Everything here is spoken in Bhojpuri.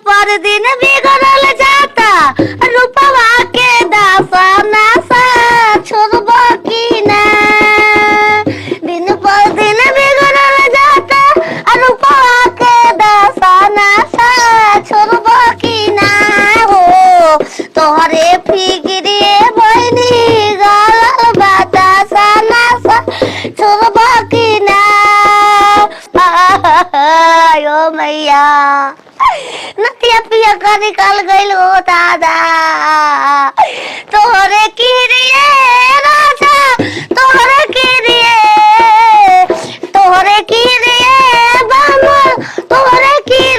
पर दिन बिगड़ल जाता रूपवा के दासा नासा छोड़बो की ना दिन पर दिन बिगड़ल जाता रूपवा के दासा नासा छोड़बो की ना हो तोहरे फिक्रे बहनी गलल बतासा नासा छोड़बो की ना आयो मैया नतिया पिया का निकल गइल हो दादा तोहरे की रे राजा तोहरे की रे बामल तोहरे की